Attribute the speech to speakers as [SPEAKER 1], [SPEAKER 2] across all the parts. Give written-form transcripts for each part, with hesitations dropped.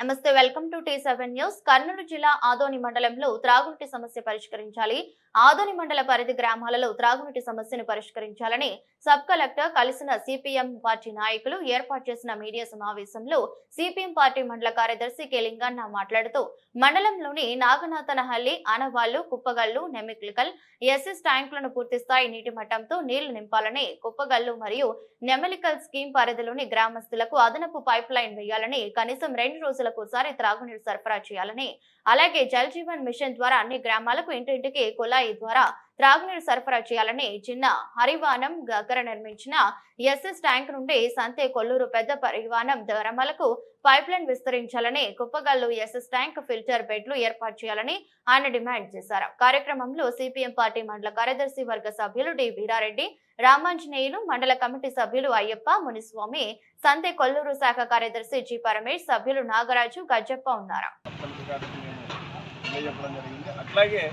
[SPEAKER 1] నమస్తే, welcome to టీ7 news. Kurnool జిల్లా ఆదోని మండలంలో త్రాగునీటి సమస్య పరిష్కరించాలి. ఆదోని మండల పరిధి గ్రామాలలో త్రాగునీటి సమస్యను పరిష్కరించాలని సబ్ కలెక్టర్ కలిసిన సిపిఎం పార్టీ నాయకులు ఏర్పాటు చేసిన మీడియా సమావేశంలో సిపిఎం పార్టీ మండల కార్యదర్శి కె లింగన్న మాట్లాడుతూ మండలంలోని నాగనాథనహల్లి, ఆనవాళ్లు, కుప్పగల్లు, నెమికల్ ఎస్ఎస్ ట్యాంకులను పూర్తిస్థాయి నీటి మట్టంతో నీళ్లు నింపాలని, కుప్పగల్లు మరియు నెమలికల్ స్కీమ్ పరిధిలోని గ్రామస్తులకు అదనపు పైప్ లైన్ వేయాలని, కనీసం 2 రోజులకోసారి త్రాగునీరు సరఫరా చేయాలని, అలాగే జల్ జీవన్ మిషన్ ద్వారా అన్ని గ్రామాలకు ఇంటింటికి కుళాయి ద్వారా త్రాగునీరు సరఫరా చేయాలని, చిన్న హరివానం దగ్గర నిర్మించిన ఎస్ఎస్ ట్యాంక్ నుండి సంతే కొల్లూరు పెద్ద పరివానం గ్రామాలకు పైప్ లైన్ విస్తరించాలని, కుప్పగల్లు ఎస్ఎస్ ట్యాంక్ ఫిల్టర్ బెడ్లు ఏర్పాటు చేయాలని ఆయన డిమాండ్ చేశారు. కార్యక్రమంలో సిపిఎం పార్టీ మండల కార్యదర్శి వర్గ సభ్యులు డి వీరారెడ్డి, రామాంజనేయులు, మండల కమిటీ సభ్యులు అయ్యప్ప, మునిస్వామి, సంతే కొల్లూరు శాఖ కార్యదర్శి జి పరమేష్, సభ్యులు నాగరాజు, గజ్జప్ప ఉన్నారు.
[SPEAKER 2] అట్లాగే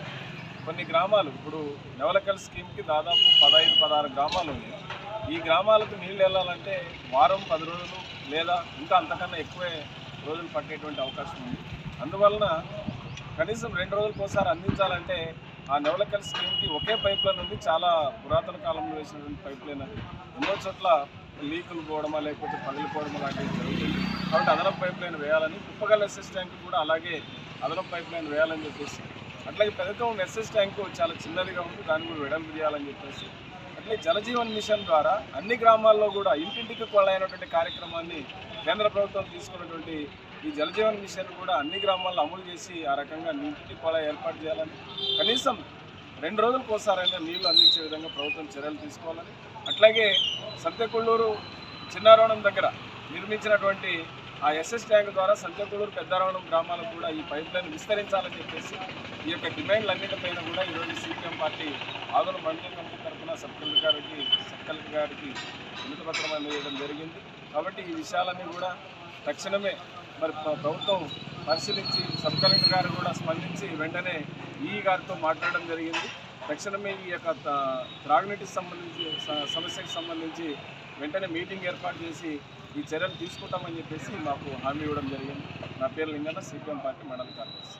[SPEAKER 2] కొన్ని గ్రామాలు ఇప్పుడు నెవలకల్ స్కీమ్కి దాదాపు 15-16 గ్రామాలు ఉన్నాయి. ఈ గ్రామాలకు నీళ్ళు వెళ్ళాలంటే వారం 10 రోజులు లేదా ఇంకా అంతకన్నా ఎక్కువే రోజులు పట్టేటువంటి అవకాశం ఉంది. అందువలన కనీసం 2 రోజులకోసారి అందించాలంటే ఆ నెవలకల్ స్కీమ్కి ఒకే పైప్ లైన్ ఉంది. చాలా పురాతన కాలంలో వేసినటువంటి పైప్ లైన్ అది. ఎన్నో చోట్ల లీకులు పోవడమా లేకపోతే పగిలిపోవడమా లాంటివి జరుగుతుంది. కాబట్టి అదనపు పైప్ లైన్ వేయాలని, కుప్పగల్ ఎస్ఎస్ ట్యాంక్ కూడా అలాగే అదనపు పైప్ లైన్ వేయాలని చెప్పేసి, అట్లాగే పెదకం ఎస్ఎస్ ట్యాంకు చాలా చిన్నదిగా ఉంది, దాన్ని కూడా వెడల్పు చేయాలని చెప్పేసి, అట్లే జలజీవన్ మిషన్ ద్వారా అన్ని గ్రామాల్లో కూడా ఇంటింటికి కొలైనటువంటి కార్యక్రమాన్ని కేంద్ర ప్రభుత్వం తీసుకున్నటువంటి ఈ జలజీవన్ మిషన్ కూడా అన్ని గ్రామాల్లో అమలు చేసి ఆ రకంగా ఇంటింటికి కొలాయి ఏర్పాటు చేయాలని, కనీసం 2 రోజులకోసారైనా నీళ్లు అందించే విధంగా ప్రభుత్వం చర్యలు తీసుకోవాలని, అట్లాగే సంతెకొల్లూరు చిన్నారవణం దగ్గర నిర్మించినటువంటి ఆ ఎస్ఎస్ ట్యాంక్ ద్వారా సంతెకొల్లూరు పెద్దారవణం గ్రామాలకు కూడా ఈ పైప్ లైన్ విస్తరించాలని చెప్పేసి ఈ యొక్క డిమాండ్లన్నిటిపైన కూడా ఈరోజు సిపిఎం పార్టీ ఆదోని మండల కమిటీ తరఫున సబ్ కలెక్టర్ గారికి వినతిపత్రం అందజేయడం జరిగింది. కాబట్టి ఈ విషయాలన్నీ కూడా తక్షణమే మరి ప్రభుత్వం పరిశీలించి సబ్ కలెక్టర్ గారు కూడా స్పందించి వెంటనే ఈ గారితో మాట్లాడడం జరిగింది. తక్షణమే ఈ యొక్క త్రాగునీటికి సమస్యకు సంబంధించి వెంటనే మీటింగ్ ఏర్పాటు చేసి ఈ చర్యలు తీసుకుంటామని చెప్పేసి మాకు హామీ ఇవ్వడం జరిగింది. నా పేరు లింగన్న, సిపిఎం పార్టీ మండల కార్యదర్శి.